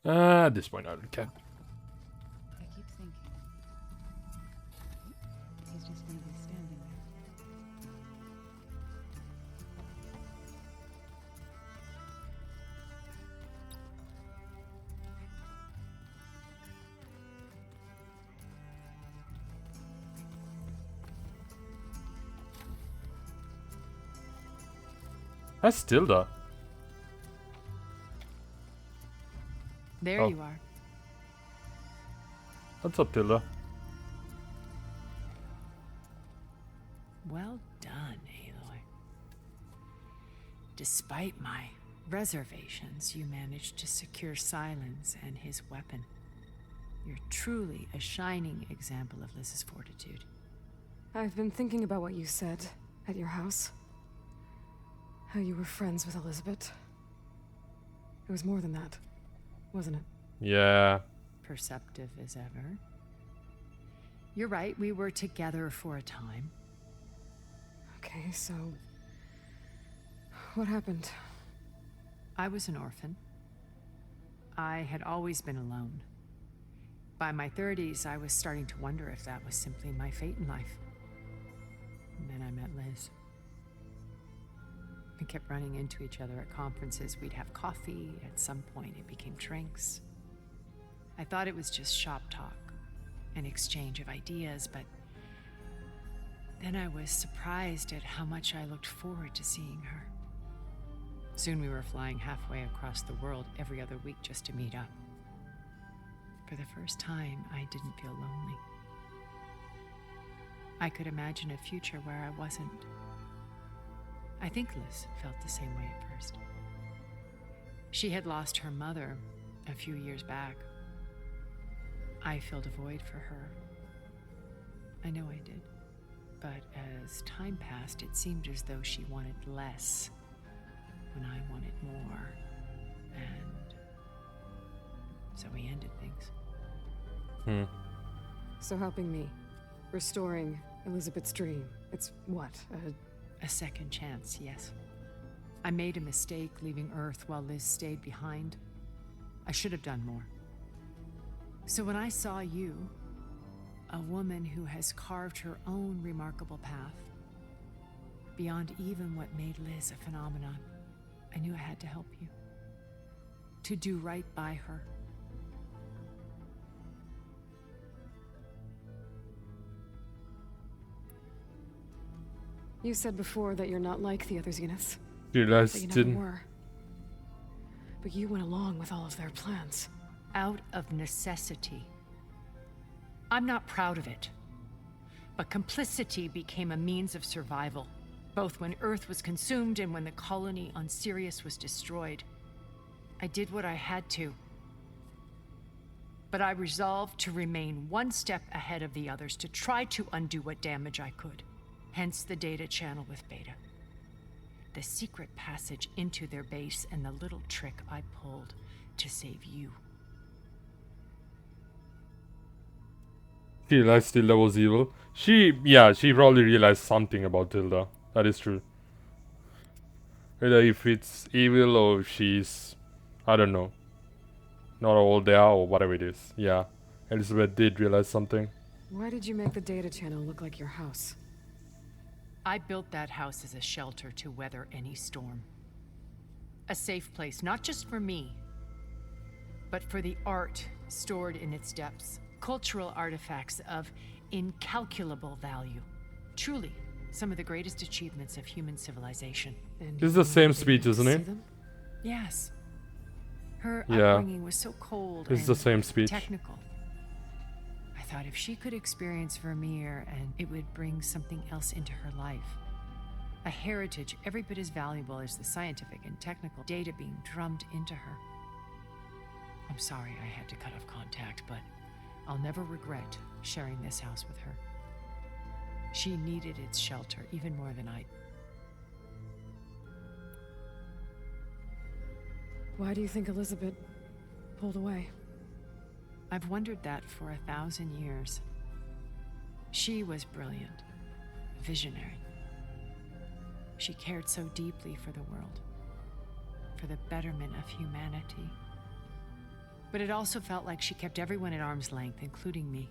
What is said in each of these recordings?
At this point, I don't care. I keep thinking he's just gonna be standing there. That's Tilda. There Oh. you are. What's up, Tilda? Well done, Aloy. Despite my reservations, you managed to secure Silence and his weapon. You're truly a shining example of Liz's fortitude. I've been thinking about what you said at your house. How you were friends with Elizabeth. It was more than that, wasn't it? Yeah. Perceptive as ever. You're right, we were together for a time. Okay, so... what happened? I was an orphan. I had always been alone. By my 30s, I was starting to wonder if that was simply my fate in life. And then I met Liz. We kept running into each other at conferences. We'd have coffee. At some point, it became drinks. I thought it was just shop talk, an exchange of ideas, but then I was surprised at how much I looked forward to seeing her. Soon we were flying halfway across the world every other week just to meet up. For the first time, I didn't feel lonely. I could imagine a future where I wasn't. I think Liz felt the same way at first. She had lost her mother a few years back. I filled a void for her. I know I did. But as time passed, it seemed as though she wanted less when I wanted more. And so we ended things. So helping me. Restoring Elizabeth's dream. It's what? A second chance, yes. I made a mistake leaving Earth while Liz stayed behind. I should have done more. So when I saw you, a woman who has carved her own remarkable path, beyond even what made Liz a phenomenon, I knew I had to help you. To do right by her. You said before that you're not like the other Zeniths. You That guys you never didn't. were. But you went along with all of their plans. Out of necessity. I'm not proud of it. But complicity became a means of survival, both when Earth was consumed and when the colony on Sirius was destroyed. I did what I had to. But I resolved to remain one step ahead of the others, to try to undo what damage I could. Hence the data channel with Beta. The secret passage into their base and the little trick I pulled to save you. She realized Tilda was evil. She probably realized something about Tilda. That is true. Whether if it's evil or if she's, I don't know, not all there or whatever it is. Yeah, Elizabeth did realize something. Why did you make the data channel look like your house? I built that house as a shelter to weather any storm. A safe place, not just for me, but for the art stored in its depths. Cultural artifacts of incalculable value. Truly, some of the greatest achievements of human civilization. And This is you the same wanted speech, to isn't see it? them? Yes. Her Yeah. upbringing was so cold This is the and same speech. technical. I thought if she could experience Vermeer, and it would bring something else into her life. A heritage every bit as valuable as the scientific and technical data being drummed into her. I'm sorry I had to cut off contact, but I'll never regret sharing this house with her. She needed its shelter even more than I. Why do you think Elizabeth pulled away? I've wondered that for 1,000 years. She was brilliant, visionary. She cared so deeply for the world, for the betterment of humanity. But it also felt like she kept everyone at arm's length, including me.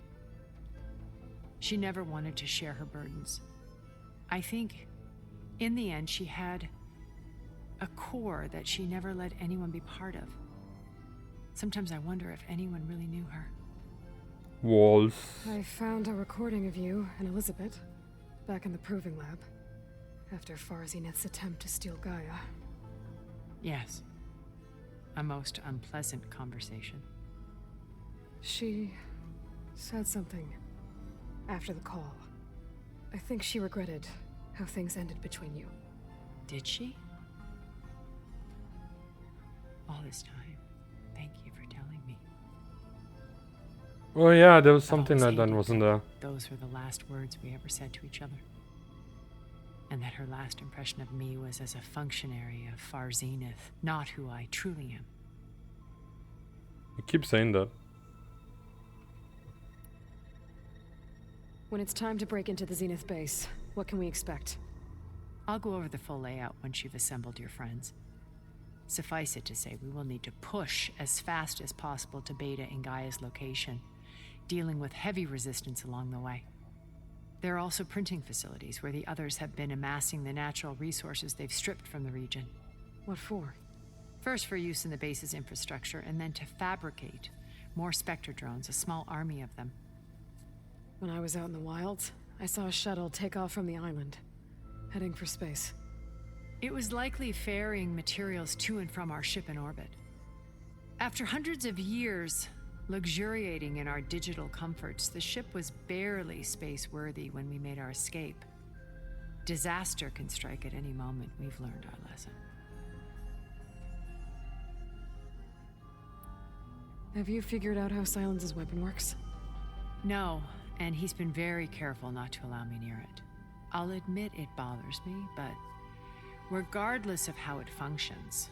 She never wanted to share her burdens. I think, in the end, she had a core that she never let anyone be part of. Sometimes I wonder if anyone really knew her. Walls. I found a recording of you and Elizabeth back in the proving lab after Farzineth's attempt to steal Gaia. Yes. A most unpleasant conversation. She said something after the call. I think she regretted how things ended between you. Did she? All this time, thank you for telling me. Oh yeah, there was That something always like that, hated wasn't there? Those were the last words we ever said to each other. And that her last impression of me was as a functionary of Farzineth, not who I truly am. You keep saying that. When it's time to break into the Zenith base, what can we expect? I'll go over the full layout once you've assembled your friends. Suffice it to say, we will need to push as fast as possible to Beta and Gaia's location, dealing with heavy resistance along the way. There are also printing facilities where the others have been amassing the natural resources they've stripped from the region. What for? First for use in the base's infrastructure, and then to fabricate more Spectre drones, a small army of them. When I was out in the wilds, I saw a shuttle take off from the island, heading for space. It was likely ferrying materials to and from our ship in orbit. After hundreds of years luxuriating in our digital comforts, the ship was barely space-worthy when we made our escape. Disaster can strike at any moment. We've learned our lesson. Have you figured out how Silence's weapon works? No, and he's been very careful not to allow me near it. I'll admit it bothers me, but regardless of how it functions,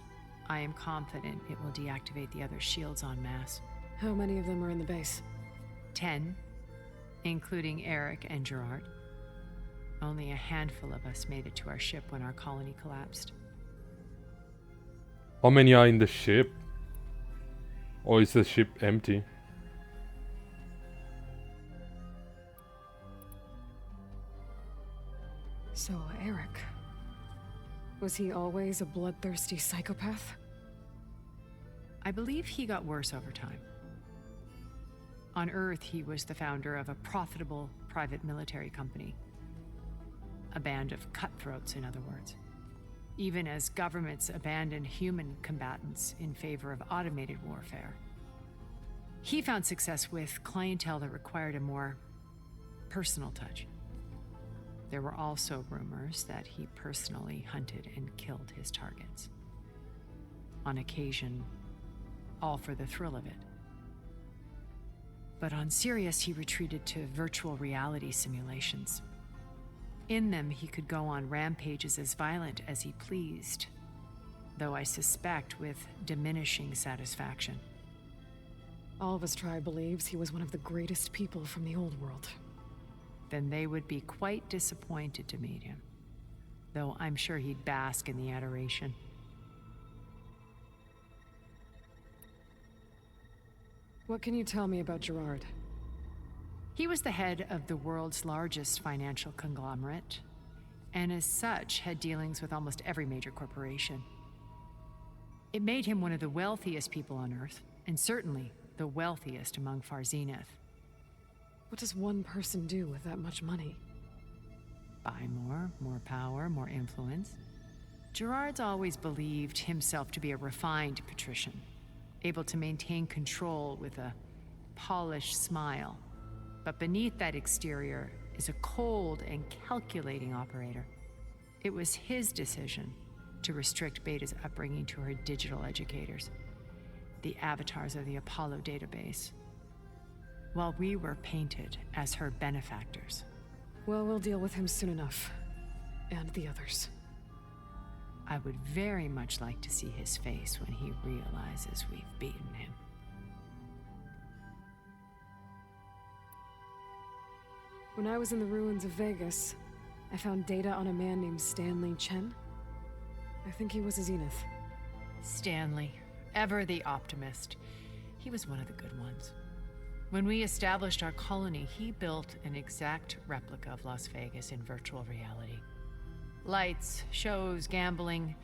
I am confident it will deactivate the other shields en masse. How many of them are in the base? 10, including Eric and Gerard. Only a handful of us made it to our ship when our colony collapsed. How many are in the ship? Or is the ship empty? So, Eric. Was he always a bloodthirsty psychopath? I believe he got worse over time. On Earth, he was the founder of a profitable private military company. A band of cutthroats, in other words. Even as governments abandoned human combatants in favor of automated warfare. He found success with clientele that required a more personal touch. There were also rumors that he personally hunted and killed his targets. On occasion, all for the thrill of it. But on Sirius, he retreated to virtual reality simulations. In them, he could go on rampages as violent as he pleased, though I suspect with diminishing satisfaction. Alva's tribe believes he was one of the greatest people from the old world. Then they would be quite disappointed to meet him, though I'm sure he'd bask in the adoration. What can you tell me about Gerard? He was the head of the world's largest financial conglomerate, and as such had dealings with almost every major corporation. It made him one of the wealthiest people on Earth, and certainly the wealthiest among Farzineth. What does one person do with that much money? Buy more power, more influence. Gerard's always believed himself to be a refined patrician, able to maintain control with a polished smile. But beneath that exterior is a cold and calculating operator. It was his decision to restrict Beta's upbringing to her digital educators, the avatars of the Apollo database, while we were painted as her benefactors. Well, we'll deal with him soon enough. And the others. I would very much like to see his face when he realizes we've beaten him. When I was in the ruins of Vegas, I found data on a man named Stanley Chen. I think he was a Zenith. Stanley, ever the optimist. He was one of the good ones. When we established our colony, he built an exact replica of Las Vegas in virtual reality. Lights, shows, gambling,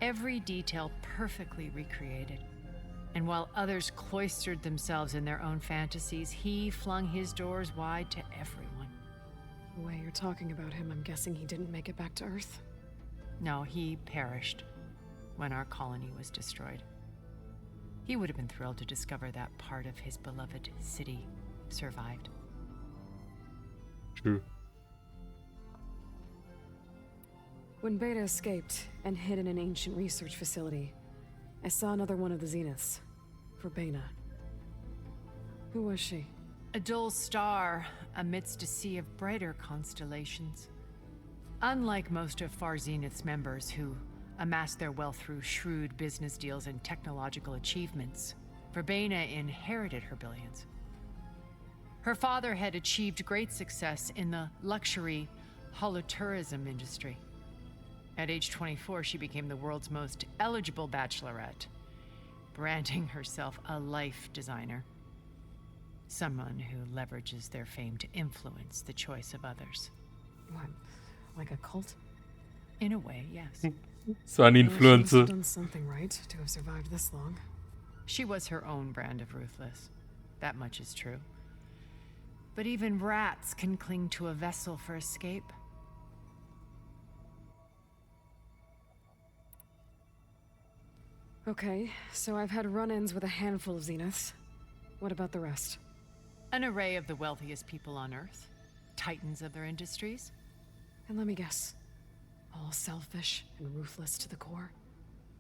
every detail perfectly recreated. And while others cloistered themselves in their own fantasies, he flung his doors wide to everyone. The way you're talking about him, I'm guessing he didn't make it back to Earth. No, he perished when our colony was destroyed. He would have been thrilled to discover that part of his beloved city survived. True. When Beta escaped and hid in an ancient research facility, I saw another one of the Zeniths. Verbena. Who was she? A dull star amidst a sea of brighter constellations. Unlike most of Far Zenith's members who amassed their wealth through shrewd business deals and technological achievements, Verbena inherited her billions. Her father had achieved great success in the luxury holotourism industry. At age 24, she became the world's most eligible bachelorette, branding herself a life designer. Someone who leverages their fame to influence the choice of others. What? Like a cult? In a way, yes. So an Well, she must have influencer. done something right to have survived this long. She was her own brand of ruthless. That much is true. But even rats can cling to a vessel for escape. Okay, so I've had run-ins with a handful of Zeniths. What about the rest? An array of the wealthiest people on Earth. Titans of their industries. And let me guess. All selfish and ruthless to the core?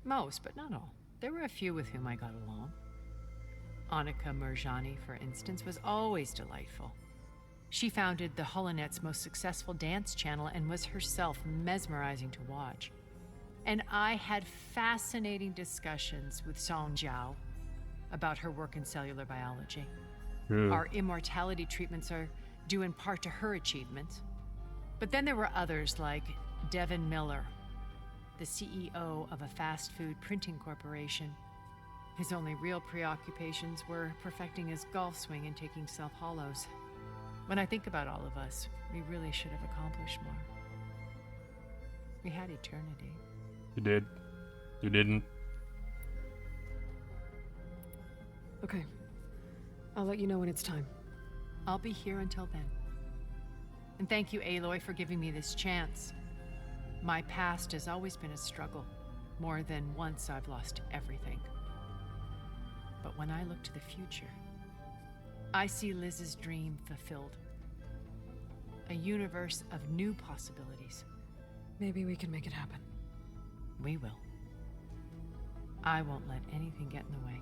Most, but not all. There were a few with whom I got along. Annika Murjani, for instance, was always delightful. She founded the Holonet's most successful dance channel and was herself mesmerizing to watch. And I had fascinating discussions with Song Jiao about her work in cellular biology. Yeah. Our immortality treatments are due in part to her achievements. But then there were others like Devin Miller, the CEO of a fast food printing corporation. His only real preoccupations were perfecting his golf swing and taking self-hollows. When I think about all of us, we really should have accomplished more. We had eternity. You did. You didn't. Okay. I'll let you know when it's time. I'll be here until then. And thank you, Aloy, for giving me this chance. My past has always been a struggle. More than once I've lost everything. But when I look to the future, I see Liz's dream fulfilled. A universe of new possibilities. Maybe we can make it happen. We will. I won't let anything get in the way.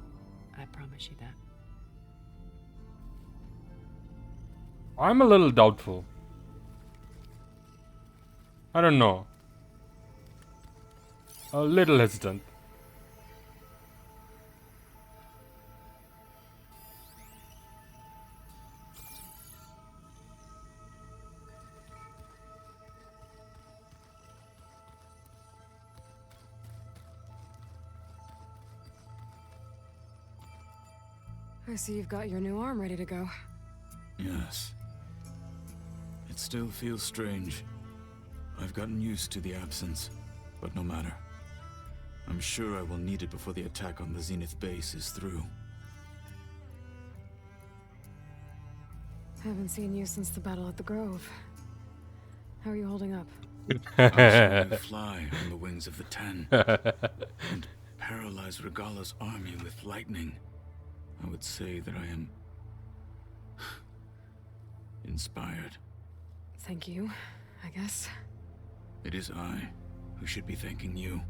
I promise you that. I'm a little doubtful. I don't know. A little hesitant. I see you've got your new arm ready to go. Yes. It still feels strange. I've gotten used to the absence, but no matter. I'm sure I will need it before the attack on the Zenith base is through. Haven't seen you since the battle at the Grove. How are you holding up? I shall fly on the wings of the Ten and paralyze Regala's army with lightning. I would say that I am inspired. Thank you, I guess. It is I who should be thanking you.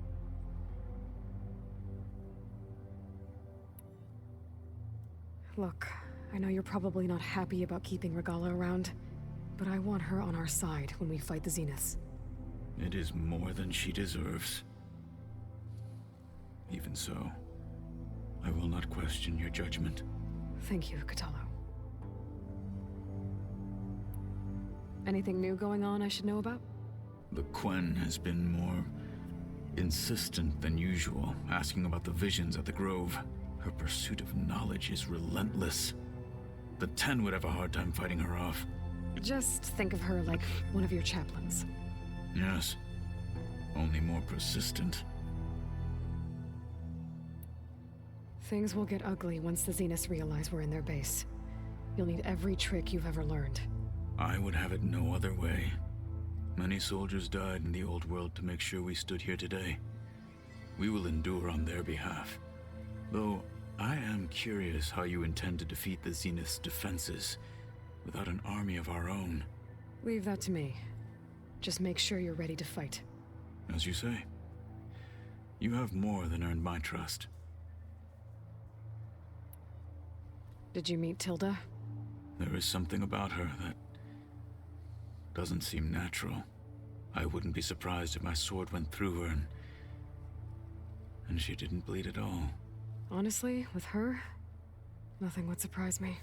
Look, I know you're probably not happy about keeping Regala around, but I want her on our side when we fight the Zeniths. It is more than she deserves. Even so, I will not question your judgment. Thank you, Kotallo. Anything new going on I should know about? The Quen has been more insistent than usual, asking about the visions at the Grove. Her pursuit of knowledge is relentless. The Ten would have a hard time fighting her off. Just think of her like one of your chaplains. Yes. Only more persistent. Things will get ugly once the Zeniths realize we're in their base. You'll need every trick you've ever learned. I would have it no other way. Many soldiers died in the old world to make sure we stood here today. We will endure on their behalf. Though, I am curious how you intend to defeat the Zenith's defenses without an army of our own. Leave that to me. Just make sure you're ready to fight. As you say. You have more than earned my trust. Did you meet Tilda? There is something about her that doesn't seem natural. I wouldn't be surprised if my sword went through her and she didn't bleed at all. Honestly, with her, nothing would surprise me.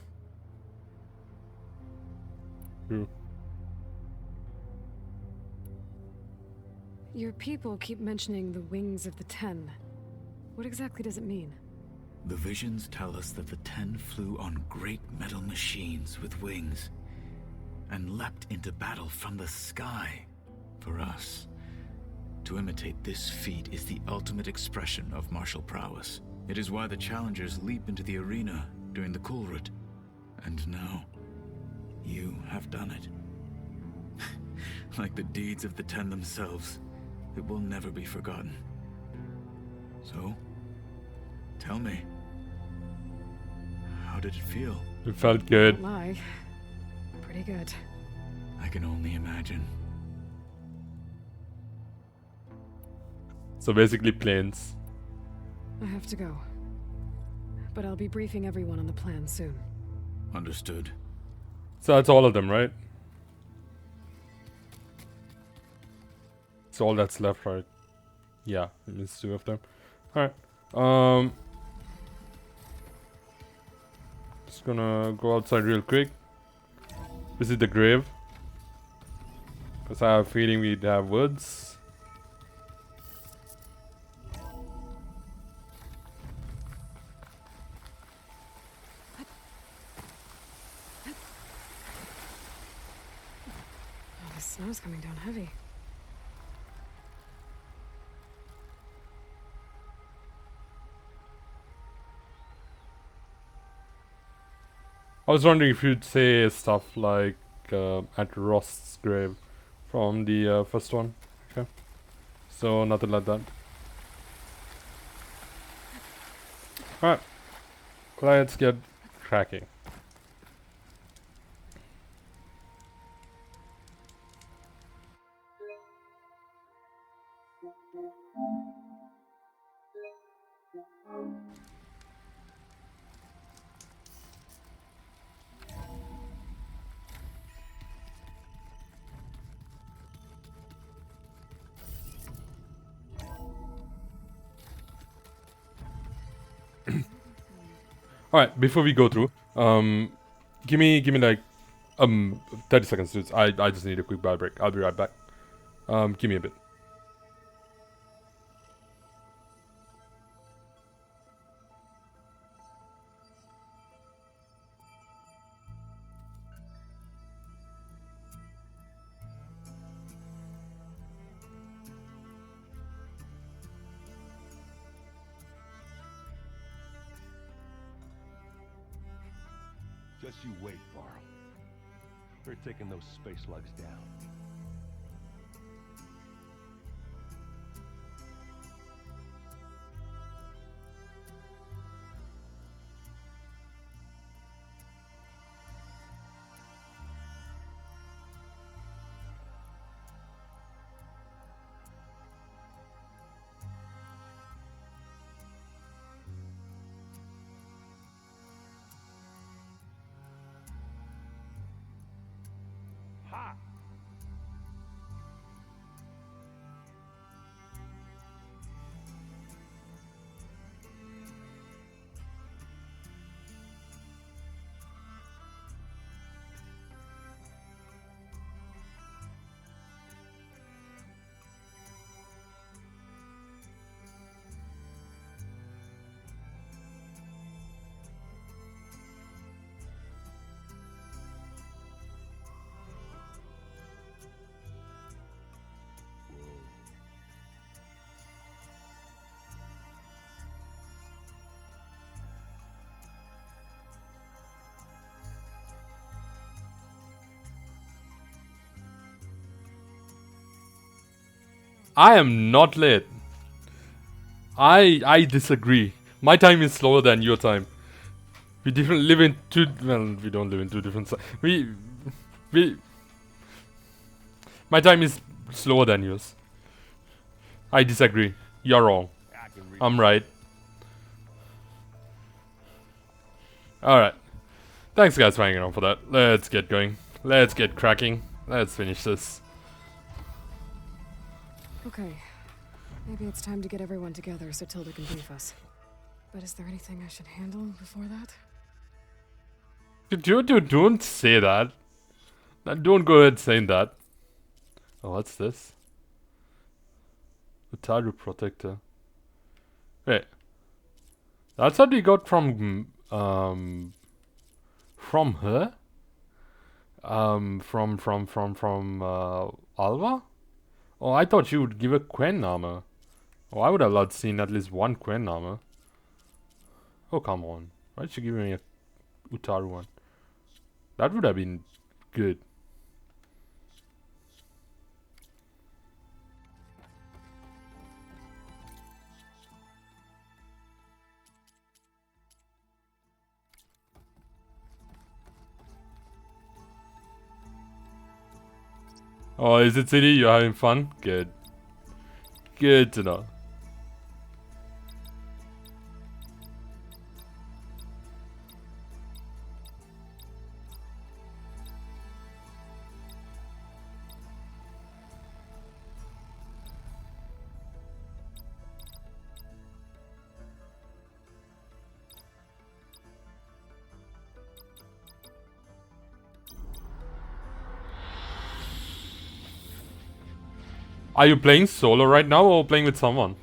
True. Your people keep mentioning the wings of the Ten. What exactly does it mean? The visions tell us that the Ten flew on great metal machines with wings and leapt into battle from the sky. For us, to imitate this feat is the ultimate expression of martial prowess. It is why the challengers leap into the arena during the Kulrut. And now, you have done it. Like the deeds of the Ten themselves, it will never be forgotten. So, tell me, how did it feel? It felt good. Don't lie. Pretty good. I can only imagine. So basically planes. I have to go. But I'll be briefing everyone on the plan soon. Understood. So that's all of them, right? It's all that's left, right? Yeah, it's 2 of them. Alright. Just gonna go outside real quick. Visit the grave. Because I have a feeling we'd have woods. Oh, the snow's coming down heavy. I was wondering if you'd say stuff like at Rost's grave from the first one. Okay. So nothing like that. Alright. Let's get cracking. Alright, before we go through, give me like 30 seconds, dudes. I just need a quick bio break. I'll be right back. Give me a bit. Just you wait, Varl. We're taking those space lugs down. Ha! I am not late. I disagree. My time is slower than your time. We different live in two. Well, we don't live in two different. We. My time is slower than yours. I disagree. You're wrong. I'm right. Alright. Thanks guys for hanging on for that. Let's get going. Let's get cracking. Let's finish this. Okay. Maybe it's time to get everyone together so Tilda can brief us. But is there anything I should handle before that? Don't say that. Don't go ahead saying that. Oh, what's this? Utaru Protector. Wait. That's what we got from her? From Alva? Oh, I thought she would give a Quen armor. Oh, I would have loved seen at least one Quen armor. Oh, come on. Why did she give me a Utaru one? That would have been good. Oh, is it City? You're having fun? Good. Good to know. Are you playing solo right now or playing with someone?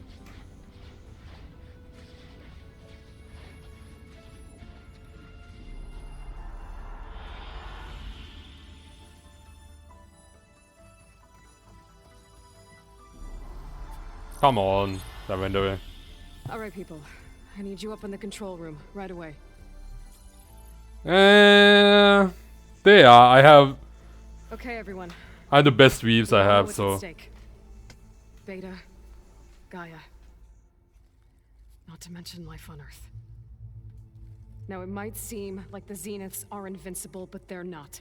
Come on, that went away. Alright, people. I need you up in the control room right away. There Okay, everyone. I have the best weaves I We all know have, what's so at stake. Beta, Gaia. Not to mention life on Earth. Now, it might seem like the Zeniths are invincible, but they're not.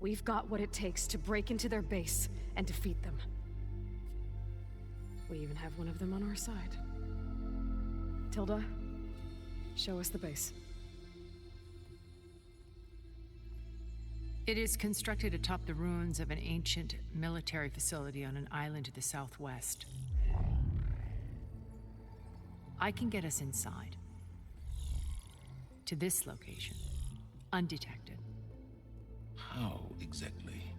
We've got what it takes to break into their base and defeat them. We even have one of them on our side. Tilda, show us the base. It is constructed atop the ruins of an ancient military facility on an island to the southwest. I can get us inside. To this location. Undetected. How exactly?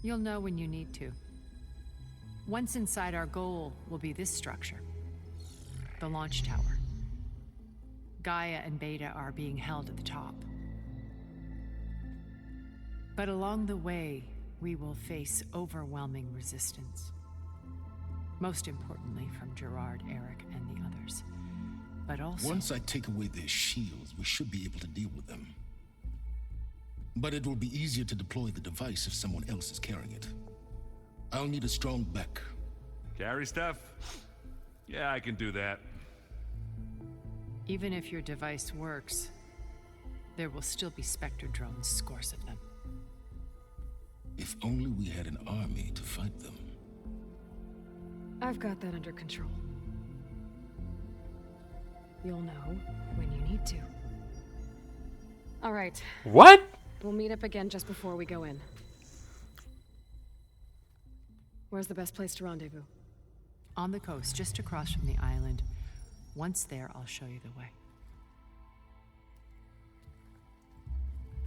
You'll know when you need to. Once inside, our goal will be this structure. The launch tower. Gaia and Beta are being held at the top. But along the way, we will face overwhelming resistance. Most importantly from Gerard, Eric, and the others. But also... Once I take away their shields, we should be able to deal with them. But it will be easier to deploy the device if someone else is carrying it. I'll need a strong back. Carry stuff? Yeah, I can do that. Even if your device works, there will still be Spectre drones, scores of them. If only we had an army to fight them. I've got that under control. You'll know when you need to. All right, what? we'll meet up again just before we go in. Where's the best place to rendezvous? On the coast, just across from the island. Once there, I'll show you the way.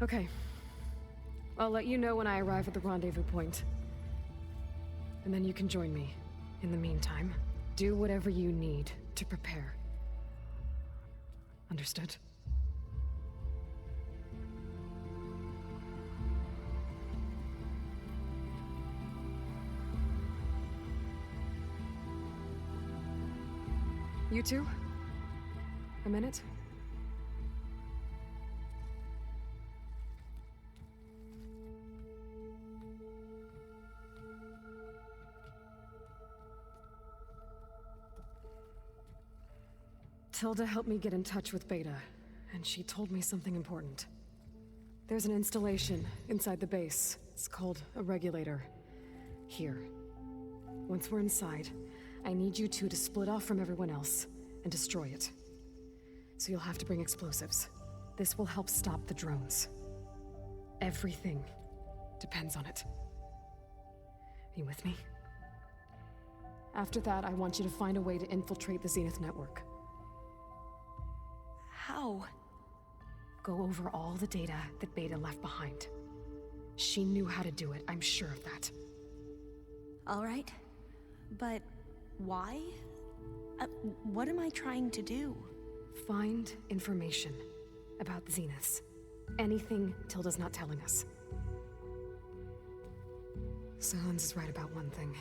Okay. I'll let you know when I arrive at the rendezvous point. And then you can join me. In the meantime, do whatever you need to prepare. Understood? You two? A minute? Tilda helped me get in touch with Beta, and she told me something important. There's an installation inside the base. It's called a regulator. Here. Once we're inside, I need you two to split off from everyone else and destroy it. So you'll have to bring explosives. This will help stop the drones. Everything depends on it. Are you with me? After that, I want you to find a way to infiltrate the Zenith network. How? Go over all the data that Beta left behind. She knew how to do it, I'm sure of that. All right. But why? What am I trying to do? Find information about the Zeniths. Anything Tilda's not telling us. Sylens is right about one thing.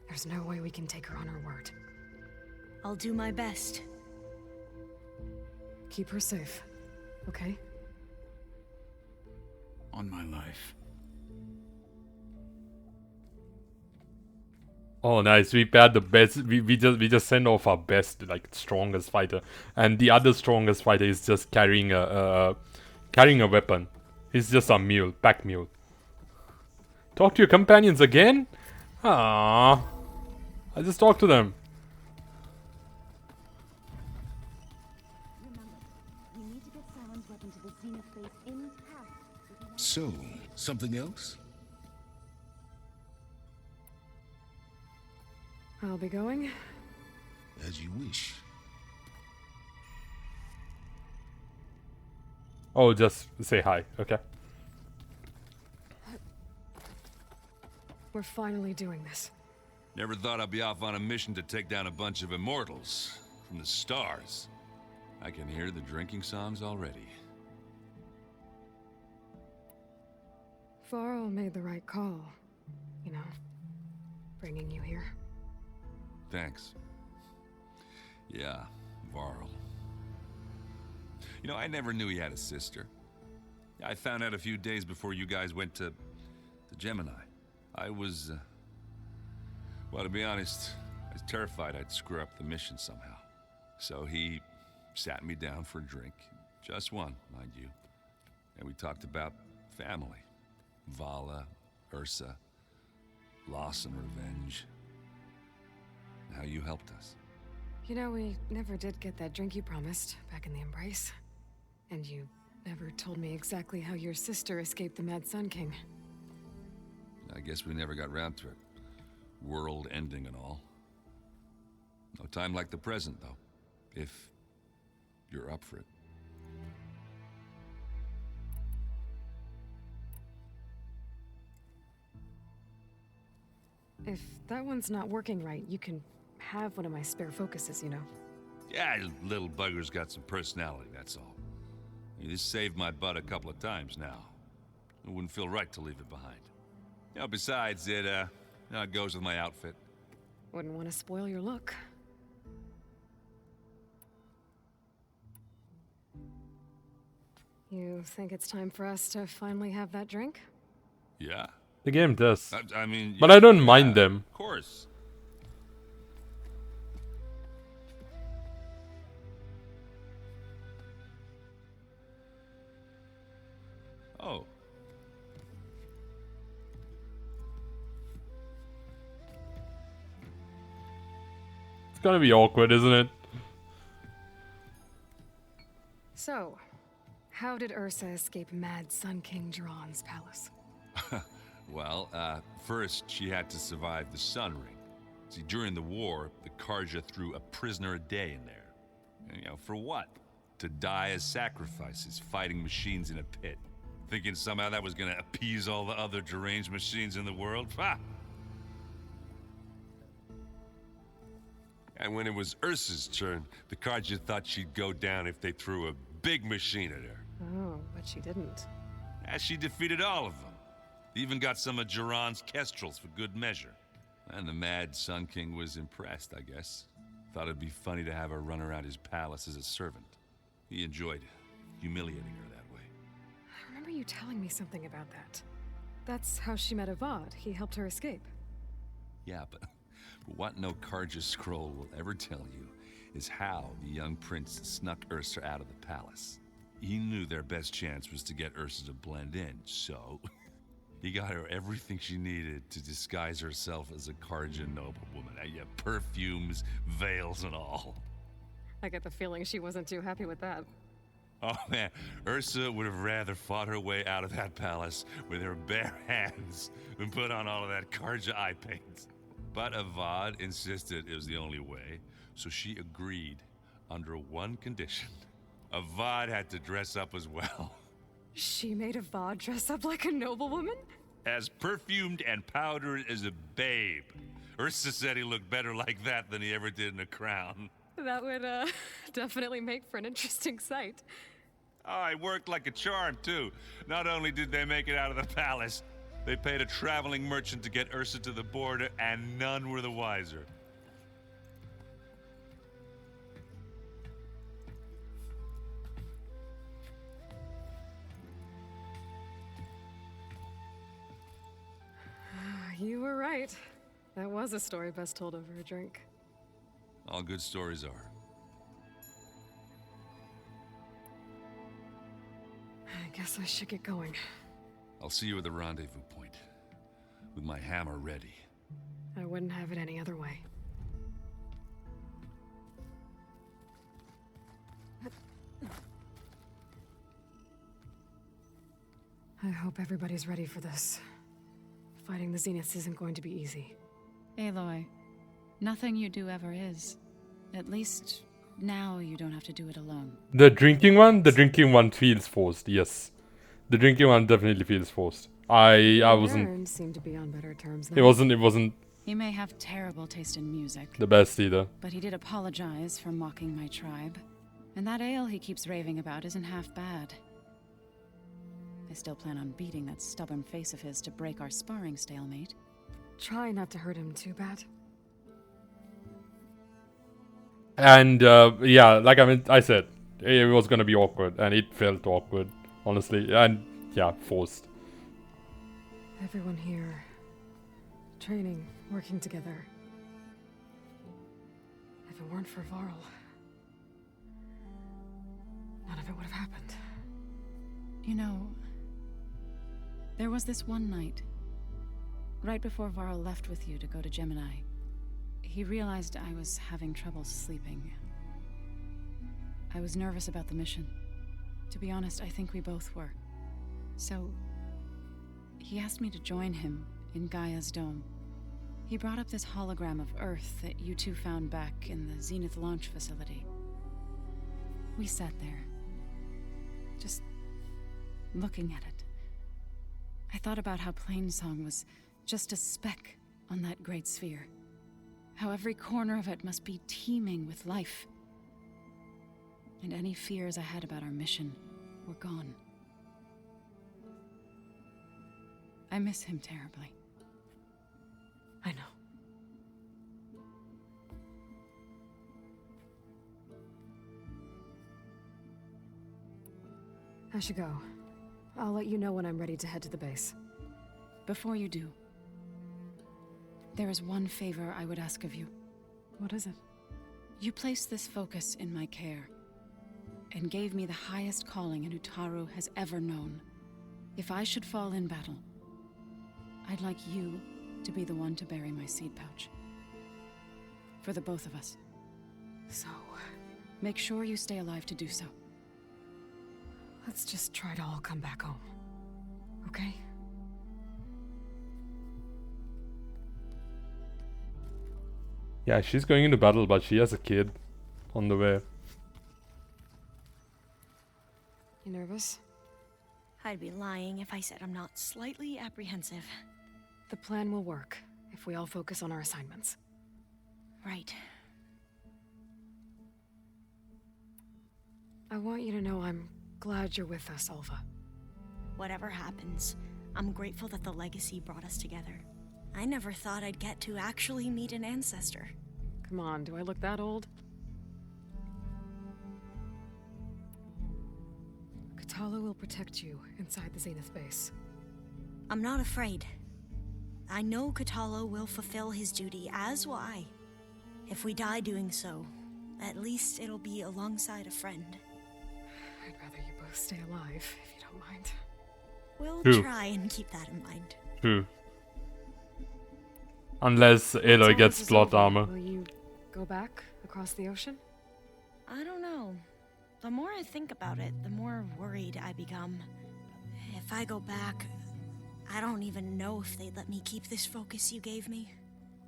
There's no way we can take her on her word. I'll do my best. Keep her safe, okay? On my life. Oh, nice. We paired the best. We just send off our best, like, strongest fighter, and the other strongest fighter is just carrying a weapon. He's just a mule, pack mule. Talk to your companions again? Ah, I just talked to them. So, something else? I'll be going. As you wish. Oh, just say hi, okay? We're finally doing this. Never thought I'd be off on a mission to take down a bunch of immortals from the stars. I can hear the drinking songs already. Varl made the right call. You know, bringing you here. Thanks. Yeah, Varl. You know, I never knew he had a sister. I found out a few days before you guys went to Gemini. I was, well, to be honest, I was terrified I'd screw up the mission somehow. So he sat me down for a drink. Just one, mind you. And we talked about family. Vala, Ursa, loss and revenge. And how you helped us. You know, we never did get that drink you promised back in the Embrace. And you never told me exactly how your sister escaped the Mad Sun King. I guess we never got round to it. World ending and all. No time like the present, though. If you're up for it. If that one's not working right, you can have one of my spare focuses, you know. Yeah, little bugger's got some personality, that's all. This saved my butt a couple of times now. It wouldn't feel right to leave it behind. You know, besides, it goes with my outfit. Wouldn't want to spoil your look. You think it's time for us to finally have that drink? Yeah. The game does. I mean... But I don't mind them. Of course. Oh. It's gonna be awkward, isn't it? So, how did Ursa escape Mad Sun King Jiran's palace? Well, first she had to survive the Sun Ring. See, during the war, the Carja threw a prisoner a day in there. And, you know, for what? To die as sacrifices, fighting machines in a pit. Thinking somehow that was gonna appease all the other deranged machines in the world? Ha! And when it was Ursa's turn, the Carja thought she'd go down if they threw a big machine at her. Oh, but she didn't. As she defeated all of them. Even got some of Jiran's kestrels for good measure. And the Mad Sun King was impressed, I guess. Thought it'd be funny to have her run around his palace as a servant. He enjoyed humiliating her that way. I remember you telling me something about that. That's how she met Avad. He helped her escape. Yeah, but what no Carja scroll will ever tell you is how the young prince snuck Ursa out of the palace. He knew their best chance was to get Ursa to blend in, so he got her everything she needed to disguise herself as a Kharja noblewoman. Yeah, perfumes, veils, and all. I get the feeling she wasn't too happy with that. Oh man, Ursa would have rather fought her way out of that palace with her bare hands than put on all of that Kharja eye paint. But Avad insisted it was the only way, so she agreed under one condition. Avad had to dress up as well. She made Avad dress up like a noblewoman? As perfumed and powdered as a babe. Ursa said he looked better like that than he ever did in a crown. That would, definitely make for an interesting sight. Oh, it worked like a charm, too. Not only did they make it out of the palace, they paid a traveling merchant to get Ursa to the border, and none were the wiser. You were right. That was a story best told over a drink. All good stories are. I guess I should get going. I'll see you at the rendezvous point, with my hammer ready. I wouldn't have it any other way. I hope everybody's ready for this. Fighting the Zeniths isn't going to be easy. Aloy, nothing you do ever is. At least, now you don't have to do it alone. The drinking one feels forced, yes. The drinking one definitely feels forced. I wasn't... Aaron seemed to be on better terms now. It wasn't He may have terrible taste in music, the best either. but he did apologize for mocking my tribe. And that ale he keeps raving about isn't half bad. I still plan on beating that stubborn face of his to break our sparring stalemate. Try not to hurt him too bad. And yeah, like I said, it was gonna be awkward, and it felt awkward, honestly, and yeah, forced. Everyone here, training, working together. If it weren't for Varl, none of it would have happened. You know, there was this one night, right before Varl left with you to go to Gemini. He realized I was having trouble sleeping. I was nervous about the mission. To be honest, I think we both were. So, he asked me to join him in Gaia's dome. He brought up this hologram of Earth that you two found back in the Zenith launch facility. We sat there, just looking at it. I thought about how Plainsong was just a speck on that great sphere. How every corner of it must be teeming with life. And any fears I had about our mission were gone. I miss him terribly. I know. I should go. I'll let you know when I'm ready to head to the base. Before you do, there is one favor I would ask of you. What is it? You placed this focus in my care, and gave me the highest calling an Utaru has ever known. If I should fall in battle, I'd like you to be the one to bury my seed pouch. For the both of us. So, make sure you stay alive to do so. let's just try to all come back home. Okay? Yeah, she's going into battle, but she has a kid on the way. You nervous? I'd be lying if I said I'm not slightly apprehensive. The plan will work if we all focus on our assignments. Right. I want you to know I'm glad you're with us, Alva. Whatever happens, I'm grateful that the legacy brought us together. I never thought I'd get to actually meet an ancestor. Come on, do I look that old? Katala will protect you inside the Zenith base. I'm not afraid. I know Katala will fulfill his duty, as will I. If we die doing so, At least it'll be alongside a friend. I'd rather you both stay alive, if you don't mind. We'll Who? try and keep that in mind. Who? Unless Once Aloy all gets this is plot over, armor. Will you go back across the ocean? I don't know. The more I think about it, the more worried I become. If I go back, I don't even know if they'd let me keep this focus you gave me,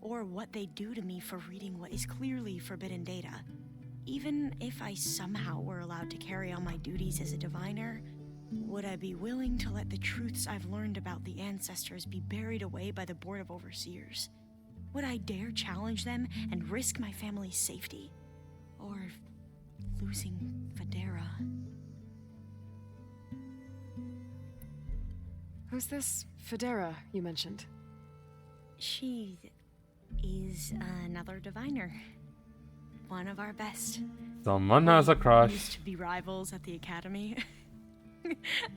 or what they'd do to me for reading what is clearly forbidden data. Even if I somehow were allowed to carry on my duties as a diviner, would I be willing to let the truths I've learned about the ancestors be buried away by the Board of Overseers? Would I dare challenge them and risk my family's safety? Or losing Federa? Who's this Federa you mentioned? She is another diviner. One of our best. Someone has a We crush. used to be rivals at the academy.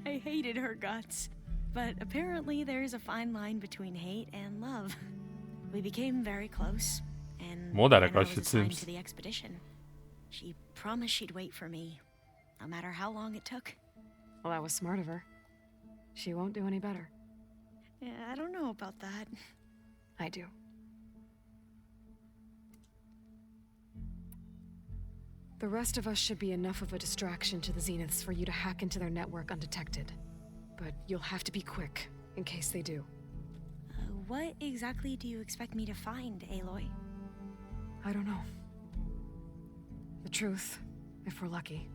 I hated her guts. But apparently there's a fine line between hate and love. We became very close, and More than a when I crush, was it assigned seems. to the expedition, she promised she'd wait for me, no matter how long it took. Well, that was smart of her. She won't do any better. Yeah, I don't know about that. I do. The rest of us should be enough of a distraction to the Zeniths for you to hack into their network undetected. But you'll have to be quick, in case they do. What exactly do you expect me to find, Aloy? I don't know. The truth, if we're lucky.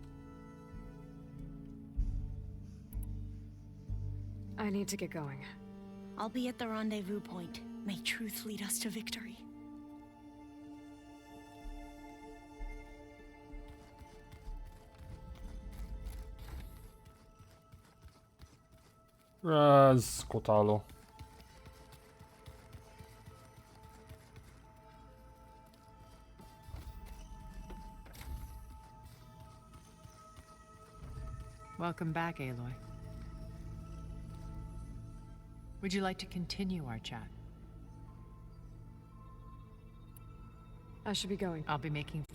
I need to get going. I'll be at the rendezvous point. May truth lead us to victory. Skotalo. Welcome back, Aloy. Would you like to continue our chat? I should be going. I'll be making